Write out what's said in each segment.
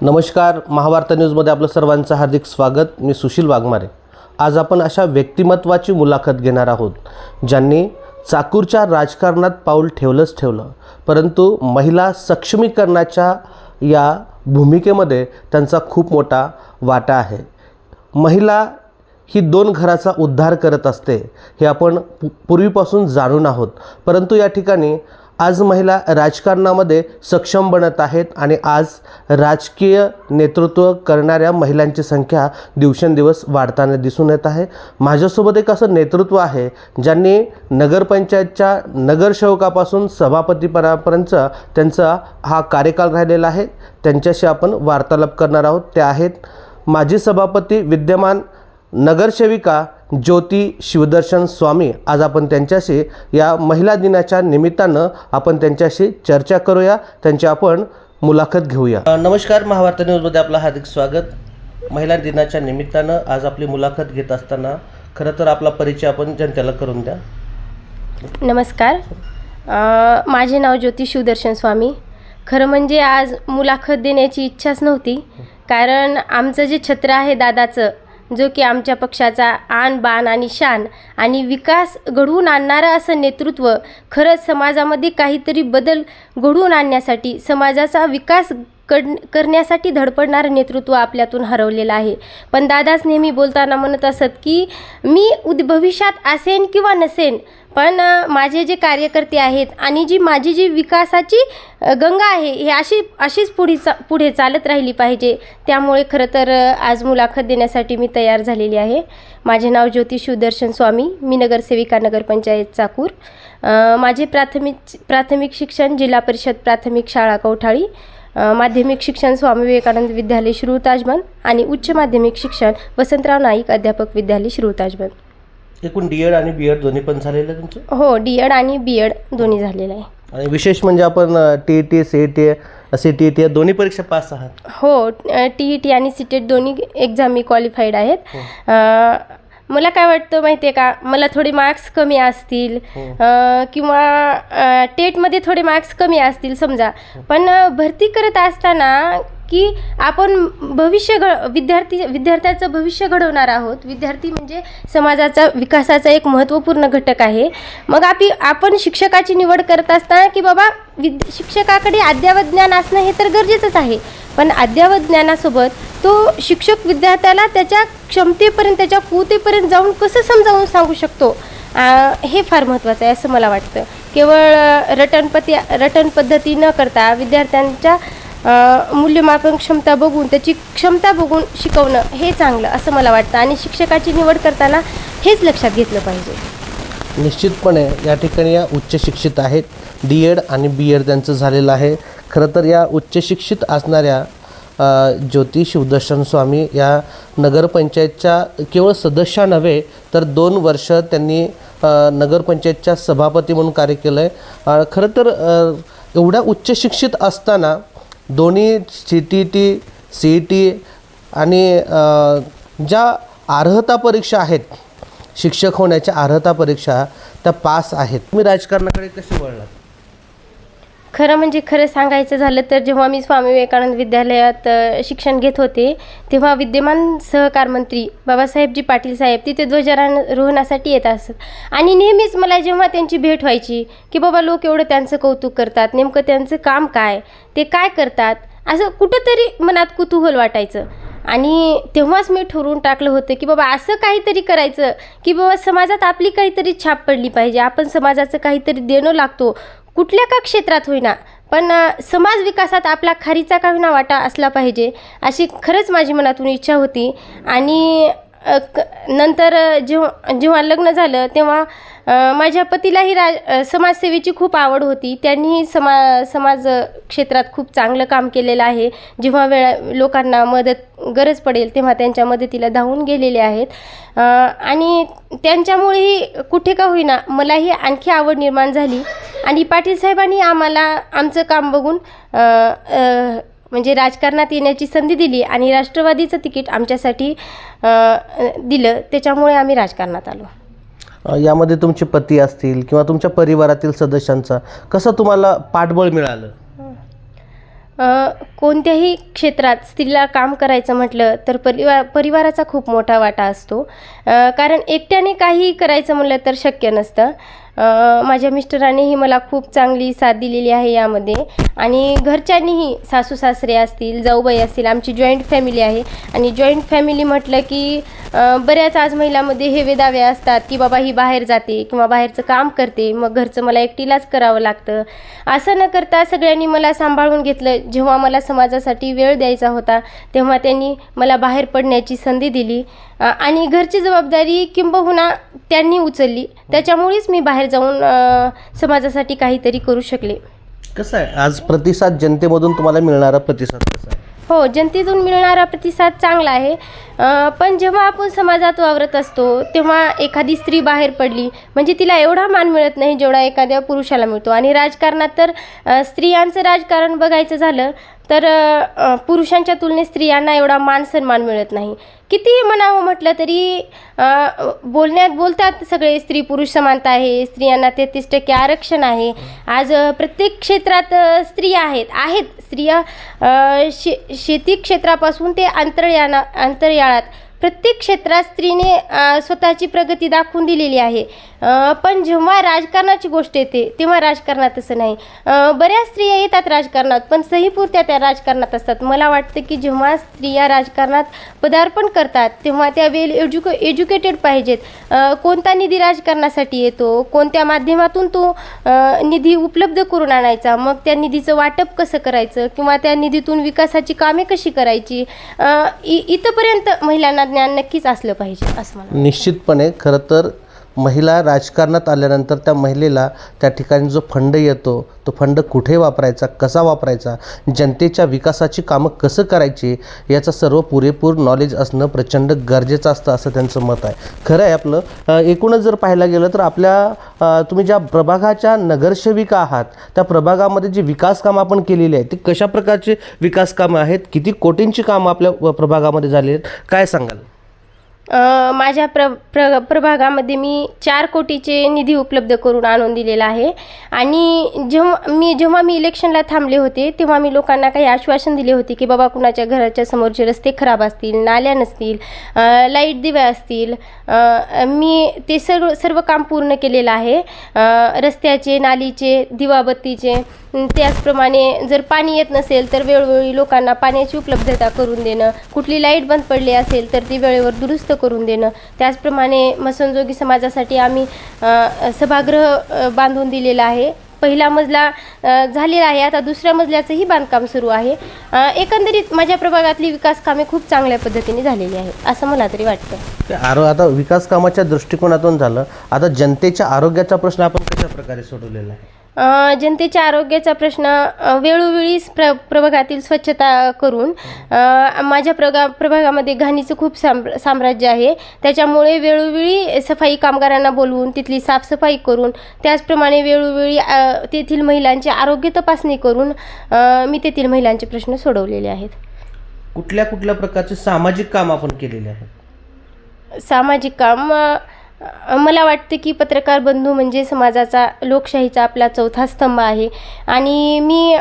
नमस्कार, महावार्ता न्यूजमध्ये आपलं सर्वांचं हार्दिक स्वागत। मी सुशील वाघमारे। आज आपण अशा व्यक्तिमत्वाची मुलाखत घेणार आहोत ज्यांनी चाकूरच्या राजकारणात पाऊल ठेवलं, परंतु महिला सक्षमीकरणाच्या या भूमिकेमध्ये त्यांचा खूप मोठा वाटा आहे। महिला ही दोन घराचा उद्धार करत असते हे आपण पूर्वीपासून जाणून आहोत, परंतु या ठिकाणी आज महिला राजकारणामध्ये सक्षम बनत आहेत आणि आज राजकीय नेतृत्व करणाऱ्या महिलांची संख्या दिवसेंदिवस वाढताना दिसून येत आहे। माझ्यासोबत एक असं नेतृत्व आहे ज्यांनी नगरपंचायतच्या नगरसेवकापासून सभापतीपदापर्यंत त्यांचा हा कार्यकाल राहिलेला आहे। त्यांच्याशी आपण वार्तालाप करणार आहोत। ते आहेत माजी सभापती विद्यमान नगरसेविका ज्योती शिवदर्शन स्वामी। आज आपण त्यांच्याशी या महिला दिनाच्या निमित्तानं आपण त्यांच्याशी चर्चा करूया, त्यांची आपण मुलाखत घेऊया। नमस्कार, महावार्ता न्यूजमध्ये आपलं हार्दिक स्वागत। महिला दिनाच्या निमित्तानं आज आपली मुलाखत घेत असताना खरं तर आपला परिचय आपण जनतेला करून द्या। नमस्कार, माझे नाव ज्योती शिवदर्शन स्वामी। खरं म्हणजे आज मुलाखत देण्याची इच्छाच नव्हती, कारण आमचं जे छत्र आहे दादाचं, जो की आमच्या पक्षाचा आन बाण आणि शान आणि विकास घडवून आणणारं असं नेतृत्व, खरंच समाजामध्ये काहीतरी बदल घडवून आणण्यासाठी, समाजाचा विकास करण्यासाठी धडपडणारं नेतृत्व आपल्यातून हरवलेलं आहे। पण दादाच नेहमी बोलताना म्हणत असत की मी भविष्यात असेन किंवा नसेन, पण माझे जे कार्यकर्ते आहेत आणि माझी जी विकासाची गंगा आहे हे अशीच पुढे चालत राहिली पाहिजे। त्यामुळे खरं तर आज मुलाखत देण्यासाठी मी तयार झालेली आहे। माझे नाव ज्योती शिवदर्शन स्वामी, मी नगरसेविका नगरपंचायत चाकूर। माझे प्राथमिक शिक्षण जिल्हा परिषद प्राथमिक शाळा कौठाळी, माध्यमिक शिक्षण स्वामी विवेकानंद विद्यालय शिरूर ताजबंद आणि उच्च माध्यमिक शिक्षण वसंतराव नाईक अध्यापक विद्यालय शिरूर ताजबंद। एकूण डी.एड. आणि बी.एड. दोन्ही पण झालेलं आहे तुमचं? हो, डी.एड. आणि बी.एड. दोन्ही झालेलं आहे। आणि विशेष म्हणजे आपण टी.ई.टी. सी.टी.ई.टी. या दोन्ही परीक्षा पास आहात? हो, टी.ई.टी. आणि सी.टेट दोन्ही एक्झाम मी क्वालिफाईड आहेत। मला काय वाटतं माहिती आहे का, मला थोडे मार्क्स कमी असतील किंवा टेटमध्ये थोडे मार्क्स कमी असतील समजा, पण भरती करत असताना की आपण विद्यार्थ्याचं भविष्य घडवणार आहोत। विद्यार्थी म्हणजे समाजाचा विकासाचा एक महत्त्वपूर्ण घटक आहे। मग आपण शिक्षकाची निवड करत असताना की बाबा शिक्षकाकडे अद्ययावत ज्ञान असणं हे तर गरजेचंच आहे, पण अद्ययावत ज्ञानासोबत तो शिक्षक विद्यार्थ्याला त्याच्या क्षमतेपर्यंत, त्याच्या कुवतेपर्यंत जाऊन कसं समजावून सांगू शकतो, हे फार महत्त्वाचं आहे असं मला वाटतं। केवळ रटन पद्धती न करता विद्यार्थ्यांच्या मूल्यमापन क्षमता बघून, त्याची क्षमता बघून शिकवणं हे चांगलं असं मला वाटतं। आणि शिक्षकाची निवड करताना हेच लक्षात घेतलं पाहिजे। निश्चितपणे या ठिकाणी या उच्च शिक्षित आहेत, डी.एड. आणि बी.एड. त्यांचं झालेलं आहे। खरं तर या उच्च शिक्षित असणाऱ्या ज्योती शिवदर्शन स्वामी या नगरपंचायतच्या केवळ सदस्य नव्हे तर 2 वर्ष त्यांनी नगरपंचायतच्या सभापती म्हणून कार्य केलं आहे। खरं तर एवढ्या उच्च शिक्षित असताना दोन्ही सी.टी.टी. सी.ई.टी. आणि ज्या अर्हता परीक्षा आहेत, शिक्षक होण्याच्या अर्हता परीक्षा, त्या पास आहेत। तुम्ही राजकारणाकडे कसे वळलात? खरं सांगायचं झालं तर जेव्हा मी स्वामी विवेकानंद विद्यालयात शिक्षण घेत होते, तेव्हा विद्यमान सहकार मंत्री बाबासाहेबजी पाटील साहेब तिथे ध्वजारोहणासाठी येत असत आणि नेहमीच मला जेव्हा त्यांची भेट व्हायची की बाबा लोक एवढं त्यांचं कौतुक करतात, नेमकं त्यांचं काम काय, ते काय करतात, असं कुठंतरी मनात कुतूहल वाटायचं। आणि तेव्हाच मी ठरवून टाकलं होतं की बाबा असं काहीतरी करायचं की बाबा समाजात आपली काहीतरी छाप पडली पाहिजे, आपण समाजाचं काहीतरी देणं लागतो, कुठल्या का क्षेत्रात होईना, पण समाज विकासात आपला खारीचा का होईना वाटा असला पाहिजे, अशी खरंच माझी मनातून इच्छा होती। आणि नंतर जेव्हा लग्न झालं तेव्हा माझ्या पतीलाही समाजसेवेची खूप आवड होती। त्यांनीही समाज क्षेत्रात खूप चांगलं काम केलेलं आहे। जेव्हा लोकांना गरज पडेल तेव्हा त्यांच्या मदतीला धावून गेलेले आहेत आणि त्यांच्यामुळेही कुठे का होईना मलाही आणखी आवड निर्माण झाली आणि पाटील साहेबांनी आम्हाला आमचं काम बघून म्हणजे राजकारणात येण्याची संधी दिली आणि राष्ट्रवादीचं तिकीट आमच्यासाठी दिलं, त्याच्यामुळे आम्ही राजकारणात आलो। यामध्ये तुमचे पती असतील किंवा तुमच्या परिवारातील सदस्यांचा कसं तुम्हाला पाठबळ मिळालं? कोणत्याही क्षेत्रात स्त्रीला काम करायचं म्हटलं तर परिवाराचा खूप मोठा वाटा असतो. कारण एकट्याने काही करायचं म्हटलं तर शक्य नसतं. माझ्या मिस्टरांनीही मला खूप चांगली साथ दिलेली आहे यामध्ये, आणि घरच्यांनीही, सासू सासरे असतील, जाऊबाई असतील, आमची जॉईंट फॅमिली आहे. आणि जॉईंट फॅमिली म्हटलं की बऱ्याच आज महिलामध्ये हे दावे असतात की बाबा ही बाहेर जाते किंवा बाहेरचं काम करते, मग घरचं मला एकटीलाच करावं लागतं. असं न करता सगळ्यांनी मला सांभाळून घेतलं. जेव्हा मला समाजासाठी वेळ द्यायचा होता तेव्हा त्यांनी मला बाहेर पडण्याची संधी दिली, आणि घरची जबाबदारी किंबहुना त्यांनी उचलली. त्याच्यामुळेच मी बाहेर जाऊन समाजासाठी काहीतरी करू शकले. कसं आहे आज प्रतिसाद जनतेमधून तुम्हाला मिळणारा प्रतिसाद कसा आहे? हो, जनतेतून मिळणारा प्रतिसाद चांगला आहे. पण जेव्हा आपण समाजात वावरत असतो तेव्हा एखादी स्त्री बाहेर पडली म्हणजे तिला एवढा मान मिळत नाही जेवढा एखाद्या पुरुषाला मिळतो. आणि राजकारणात तर स्त्रियांचं राजकारण बघायचं झालं तर पुरुषांच्या तुलनेत स्त्रियांना एवढा मान सन्मान मिळत नाही. कितीही म्हणावं म्हटलं तरी बोलण्यात बोलतात सगळे स्त्री पुरुष समानता आहे, स्त्रियांना 33% आरक्षण आहे. आज प्रत्येक क्षेत्रात स्त्रिया आहेत स्त्रिया शेती क्षेत्रापासून ते अंतर्याळात प्रत्येक क्षेत्रात स्त्रीने स्वतःची प्रगती दाखवून दिलेली आहे. पण जेव्हा राजकारणाची गोष्ट येते तेव्हा राजकारणात तसं नाही. बऱ्याच स्त्रिया येतात राजकारणात पण सहीपुरत्या त्या राजकारणात असतात. मला वाटतं की जेव्हा स्त्रिया राजकारणात पदार्पण करतात तेव्हा त्या एज्युकेटेड पाहिजेत. कोणता निधी राजकारणासाठी येतो, कोणत्या माध्यमातून तो निधी उपलब्ध करून आणायचा, मग त्या निधीचं वाटप कसं करायचं किंवा त्या निधीतून विकासाची कामे कशी करायची, इथंपर्यंत महिलांना ज्ञान नक्कीच असलं पाहिजे असं मला. निश्चितपणे खरं तर महिला राजकारणात आल्यानंतर त्या महिलेला त्या ठिकाणी जो फंड येतो तो फंड कुठे वापरायचा, कसा वापरायचा, जनतेच्या विकासाची कामं कसं करायची याचं सर्व पुरेपूर नॉलेज असणं प्रचंड गरजेचं असतं असं त्यांचं मत आहे. खरं आहे आपलं. एकूणच जर पाहायला गेलं तर आपल्या तुम्ही ज्या प्रभागाच्या नगरसेविका आहात त्या प्रभागामध्ये जी विकास कामं आपण केलेली आहेत ती कशा प्रकारचे विकास कामं आहेत, किती कोटींची कामं आपल्या प्रभागामध्ये झाली आहेत, काय सांगाल? माझ्या प्रभागामध्ये मी 4 कोटीचे निधी उपलब्ध करून आणून दिलेला आहे. आणि जेव्हा मी इलेक्शनला थांबले होते तेव्हा मी लोकांना काही आश्वासन दिले होते की बाबा कुणाच्या घराच्या समोरचे रस्ते खराब असतील, नाल्या नसतील, लाईट दिवे असतील, मी ते सर्व काम पूर्ण केलेलं आहे. रस्त्याचे, नालीचे, दिवाबत्तीचे. त्याचप्रमाणे जर पाणी येत नसेल तर वेळोवेळी लोकांना पाण्याची उपलब्धता करून देणं, कुठली लाईट बंद पडली असेल तर ती वेळेवर दुरुस्त करून देणं. त्याचप्रमाणे मसनजोगी समाजासाठी आम्ही सभागृह बांधून दिलेलं आहे. पहिला मजला झालेला आहे, आता दुसऱ्या मजल्याचंही बांधकाम सुरू आहे. एकंदरीत माझ्या प्रभागातली विकास कामे खूप चांगल्या पद्धतीने झालेली आहेत असं मला तरी वाटतं. आता विकास कामाच्या दृष्टिकोनातून झालं, आता जनतेच्या आरोग्याचा प्रश्न आपण कशा प्रकारे सोडवलेला आहे? जनतेच्या आरोग्याचा प्रश्न वेळोवेळी प्रभागातील स्वच्छता करून, माझ्या प्रभागामध्ये घाणीचं खूप साम्राज्य आहे, त्याच्यामुळे वेळोवेळी सफाई कामगारांना बोलवून तिथली साफसफाई करून, त्याचप्रमाणे वेळोवेळी तेथील महिलांची आरोग्य तपासणी करून मी तेथील महिलांचे प्रश्न सोडवलेले आहेत. कुठल्या कुठल्या प्रकारचे सामाजिक काम आपण केलेले आहे? सामाजिक काम मला वाटतं की पत्रकार बंधू म्हणजे समाजाचा, लोकशाहीचा आपला चौथा स्तंभ आहे. आणि मी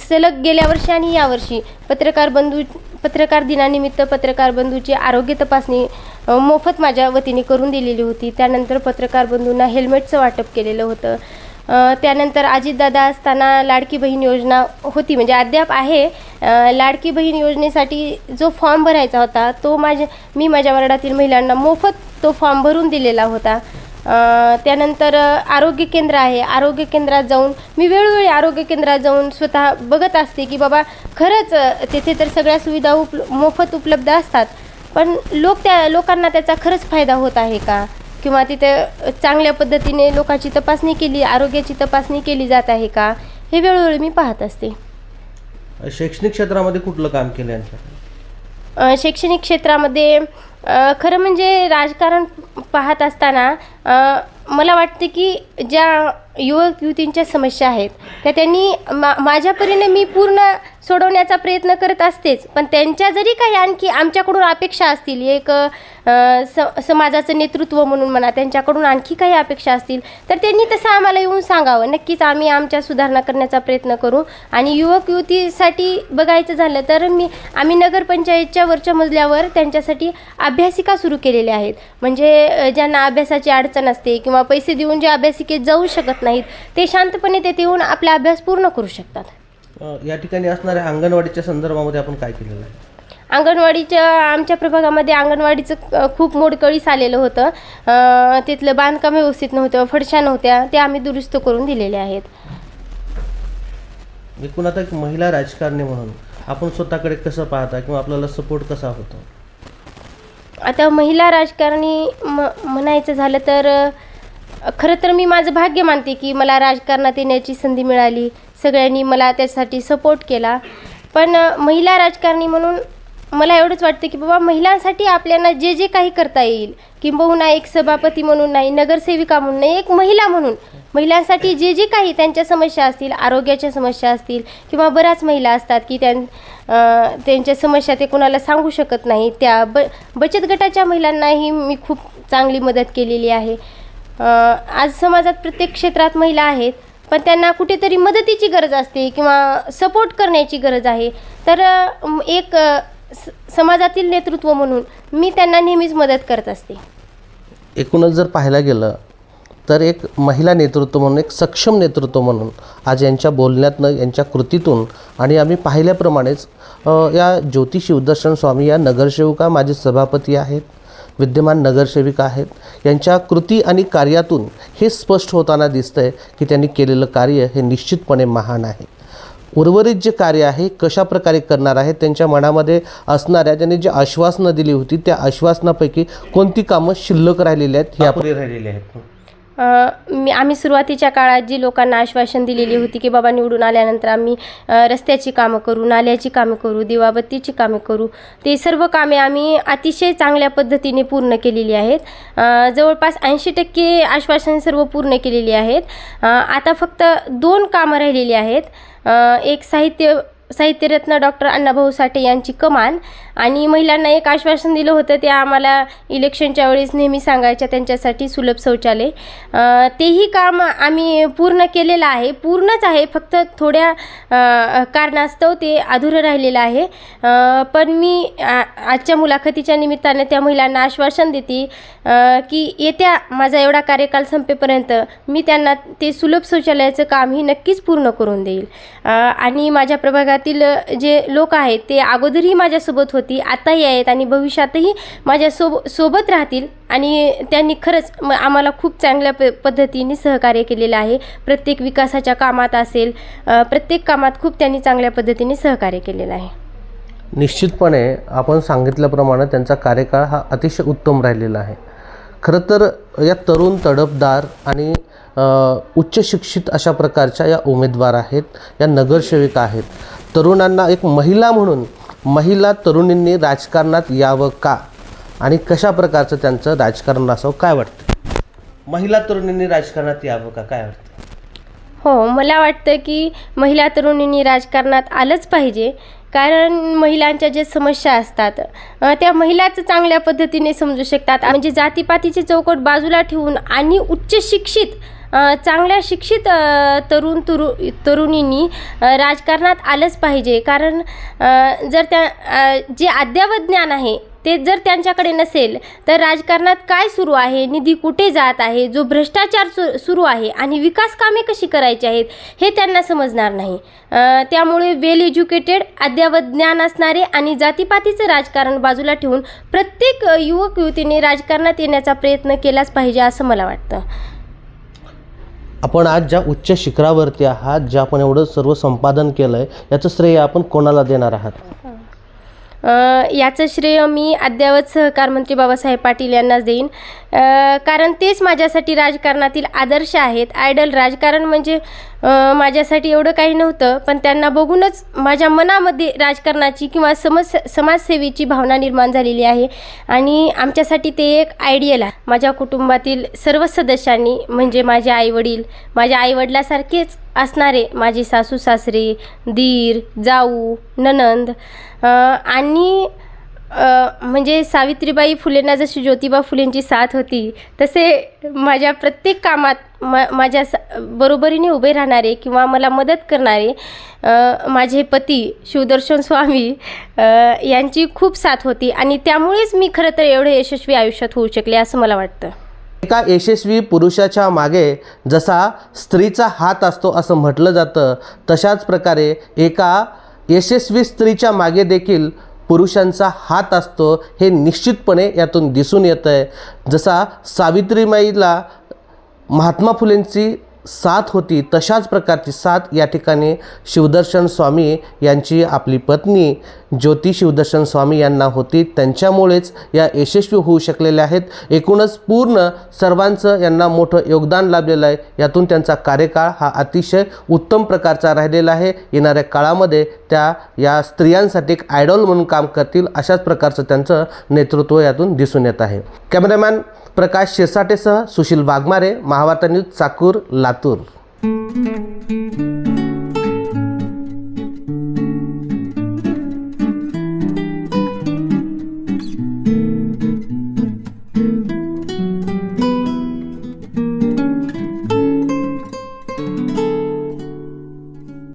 सलग गेल्या वर्षी आणि यावर्षी पत्रकार दिनानिमित्त पत्रकार बंधूची आरोग्य तपासणी मोफत माझ्या वतीने करून दिलेली होती. त्यानंतर पत्रकार बंधूंना हेल्मेटचं वाटप केलेलं होतं. त्यानंतर अजितदादा असताना लाडकी बहीण योजना होती, म्हणजे अद्याप आहे. लाडकी बहीण योजनेसाठी जो फॉर्म भरायचा होता तो मी माझ्या वार्डातील महिलांना मोफत तो फॉर्म भरून दिलेला होता. त्यानंतर आरोग्य केंद्र आहे, आरोग्य केंद्रात जाऊन मी वेळोवेळी आरोग्य केंद्रात जाऊन स्वतः बघत असते की बाबा खरंच तेथे तर सगळ्या सुविधा मोफत उपलब्ध असतात, पण लोकांना त्याचा खरंच फायदा होत आहे का, किंवा तिथे चांगल्या पद्धतीने लोकांची तपासणी केली, आरोग्याची तपासणी केली जात आहे का, हे वेळोवेळी मी पाहत असते. शैक्षणिक क्षेत्रामध्ये कुठलं काम केलं यांचं? शैक्षणिक क्षेत्रामध्ये खरं म्हणजे राजकारण पाहत असताना मला वाटतं की ज्या युवक युवतींच्या समस्या आहेत त्या त्यांनी माझ्या परीने मी पूर्ण सोडवण्याचा प्रयत्न करत असतेच, पण त्यांच्या जरी काही आणखी आमच्याकडून अपेक्षा असतील, एक समाजाचं नेतृत्व म्हणून म्हणा, त्यांच्याकडून आणखी काही अपेक्षा असतील तर त्यांनी तसं आम्हाला येऊन सांगावं. नक्कीच आम्ही आमच्या सुधारणा करण्याचा प्रयत्न करू. आणि युवक युवतीसाठी बघायचं झालं तर आम्ही नगरपंचायतच्या वरच्या मजल्यावर त्यांच्यासाठी अभ्यासिका सुरू केलेल्या आहेत. म्हणजे ज्यांना अभ्यासाची अडचण असते किंवा पैसे देऊन जे अभ्यासिकेत जाऊ शकत नाहीत ते शांतपणे तेथे येऊन आपला अभ्यास पूर्ण करू शकतात. या ठिकाणी असणाऱ्या अंगणवाडीच्या संदर्भामध्ये आपण काय केलेलं आहे? अंगणवाडीच्या आमच्या प्रभागामध्ये अंगणवाडीचं खूप मोडकळीस आलेलं होतं. तिथलं बांधकाम व्यवस्थित नव्हतं, फडशा नव्हत्या, ते आम्ही दुरुस्त करून दिलेले आहेत. एकूण आता एक महिला राजकारणी म्हणून आपण स्वतःकडे कसं पाहता किंवा आपल्याला सपोर्ट कसा होतो? आता महिला राजकारणी म्हणायचं झालं तर खरं तर मी माझं भाग्य मानते की मला राजकारणात येण्याची संधी मिळाली. सगळ्यांनी मला त्यासाठी सपोर्ट केला. पण महिला राजकारणी म्हणून मला एवढंच वाटतं की बाबा महिलांसाठी आपल्याला जे जे काही करता येईल, किंबहुना एक सभापती म्हणून नाही, नगरसेविका म्हणून नाही, एक महिला म्हणून महिलांसाठी जे जे काही त्यांच्या समस्या असतील, आरोग्याच्या समस्या असतील किंवा बऱ्याच महिला असतात की त्यांच्या समस्या ते कोणाला सांगू शकत नाही, त्या बचत गटाच्या महिलांनाही मी खूप चांगली मदत केलेली आहे. आज समाजात प्रत्येक क्षेत्रात महिला आहेत, पण त्यांना कुठेतरी मदतीची गरज असते किंवा सपोर्ट करण्याची गरज आहे. तर एक समाजातील नेतृत्व म्हणून मी त्यांना नेहमीच मदत करत असते. एकूणच जर पाहायला गेलं तर एक महिला नेतृत्व म्हणून, एक सक्षम नेतृत्व म्हणून आज यांच्या बोलण्यातनं, यांच्या कृतीतून आणि आम्ही पाहिल्याप्रमाणेच या ज्योती शिवदर्शन स्वामी या नगरसेविका, माजी सभापती आहेत, विद्यमान नगरसेविका आहेत, यांच्या कृती आणि कार्यातून हे स्पष्ट होताना दिसतं आहे की त्यांनी केलेलं कार्य हे निश्चितपणे महान आहे. उर्वरित जे कार्य आहे कशा प्रकारे करणार आहे, त्यांच्या मनामध्ये असणाऱ्या त्यांनी जी आश्वासनं दिली होती त्या आश्वासनापैकी कोणती कामं शिल्लक राहिलेली आहेत, हे अपुरी राहिलेली आहेत? आम्ही सुरुवातीच्या काळात जी लोकांना आश्वासन दिलेली होती की बाबा निवडून आल्यानंतर आम्ही रस्त्याची कामं करू, नाल्याची कामं करू, दिवाबत्तीची कामं करू, ते सर्व कामे आम्ही अतिशय चांगल्या पद्धतीने पूर्ण केलेली आहेत. जवळपास 80% आश्वासन सर्व पूर्ण केलेली आहेत. आता फक्त 2 कामं राहिलेली आहेत. एक साहित्यरत्न डॉक्टर अण्णाभाऊ साठे यांची कमान, आणि महिलांना एक आश्वासन दिलं होतं ते आम्हाला इलेक्शनच्या वेळेस नेहमी सांगायच्या, त्यांच्यासाठी सुलभ शौचालय. तेही काम आम्ही पूर्ण केलेलं आहे, पूर्णच आहे, फक्त थोड्या कारणास्तव ते अधुरं राहिलेलं आहे. पण मी आजच्या मुलाखतीच्या निमित्तानं त्या महिलांना आश्वासन देते की येत्या माझा एवढा कार्यकाल संपेपर्यंत मी त्यांना ते सुलभ शौचालयाचं कामही नक्कीच पूर्ण करून देईल. आणि माझ्या प्रभागातील जे लोक आहेत ते अगोदरही माझ्यासोबत होते, आताही आहेत आणि भविष्यातही माझ्या सोबत राहतील. आणि त्यांनी खरंच आम्हाला खूप चांगल्या पद्धतीने सहकार्य केलेलं आहे. प्रत्येक विकासाच्या कामात असेल, प्रत्येक कामात खूप त्यांनी चांगल्या पद्धतीने सहकार्य केलेलं आहे. निश्चितपणे आपण सांगितल्याप्रमाणे त्यांचा कार्यकाळ हा अतिशय उत्तम राहिलेला आहे. खरं तर या तरुण, तडफदार आणि उच्च शिक्षित अशा प्रकारच्या या उमेदवार आहेत, या नगरसेविका आहेत. तरुणांना एक महिला म्हणून महिला तरुणींनी राजकारणात यावं का आणि कशा प्रकारचं त्यांचं राजकारण असावं, काय वाटतं? महिला तरुणींनी राजकारणात यावं का, काय वाटतं? हो, मला वाटतं की महिला तरुणींनी राजकारणात आलंच पाहिजे. कारण महिलांच्या ज्या समस्या असतात त्या महिलाच चांगल्या पद्धतीने समजू शकतात. म्हणजे जातीपातीची चौकट बाजूला ठेवून आणि उच्च शिक्षित, चांगल्या शिक्षित तरुणींनी राजकारणात आलंच पाहिजे. कारण जर त्या जे अद्ययावत ज्ञान आहे ते जर त्यांच्याकडे नसेल तर राजकारणात काय सुरू आहे, निधी कुठे जात आहे, जो भ्रष्टाचार सुरू आहे आणि विकास कामे कशी करायची आहेत हे त्यांना समजणार नाही. त्यामुळे वेल एज्युकेटेड, अद्ययावत ज्ञान असणारे आणि जातीपातीचं राजकारण बाजूला ठेवून प्रत्येक युवक युवतीने राजकारणात येण्याचा प्रयत्न केलाच पाहिजे असं मला वाटतं. आपण आज ज्या उच्च शिखरावरती आहात, जे आपण एवढं सर्व संपादन केलं आहे, याचं श्रेय आपण कोणाला देणार आहात? याचं श्रेय मी अद्ययावत सहकार मंत्री बाबासाहेब पाटील यांनाच देईन. कारण तेच माझ्यासाठी राजकारणातील आदर्श आहेत, आयडल. राजकारण म्हणजे माझ्यासाठी एवढं काही नव्हतं, पण त्यांना बघूनच माझ्या मनामध्ये राजकारणाची किंवा समाजसेवेची भावना निर्माण झालेली आहे आणि आमच्यासाठी ते एक आयडियल आहे. माझ्या कुटुंबातील सर्व सदस्यांनी म्हणजे माझे आईवडील, माझ्या आईवडिलासारखेच असणारे माझे सासू सासरे, दीर, जाऊ, नणंद आणि म्हणजे सावित्रीबाई फुलेंना जशी ज्योतिबा फुलेंची साथ होती तसे माझ्या प्रत्येक कामात माझ्या बरोबरीने उभे राहणारे किंवा मला मदत करणारे माझे पती शिवदर्शन स्वामी यांची खूप साथ होती आणि त्यामुळेच मी खरं तर एवढे यशस्वी आयुष्यात होऊ शकले असं मला वाटतं. एका यशस्वी पुरुषाच्या मागे जसा स्त्रीचा हात असतो असं म्हटलं जातं, तशाच प्रकारे एका यशस्वी स्त्रीच्या मागे देखील पुरुषांचा हात असतो हे निश्चितपणे यातून दिसून येतं आहे. जसा सावित्रीबाईला महात्मा फुलेंची साथ होती तशाच प्रकारची साथ या ठिकाणी शिवदर्शन स्वामी यांची आपली पत्नी ज्योती शिवदर्शन स्वामी यांना होती. त्यांच्यामुळेच या यशस्वी होऊ शकलेल्या आहेत. एकूणच पूर्ण सर्वांचं यांना मोठं योगदान लाभलेलं आहे. यातून त्यांचा कार्यकाळ हा अतिशय उत्तम प्रकारचा राहिलेला आहे. येणाऱ्या काळामध्ये त्या या स्त्रियांसाठी एक आयडॉल म्हणून काम करतील अशाच प्रकारचं त्यांचं नेतृत्व यातून दिसून येत आहे. कॅमेरामॅन प्रकाश शिरसाटेसह सुशील वाघमारे, महावार्ता न्यूज, चाकूर, लातूर.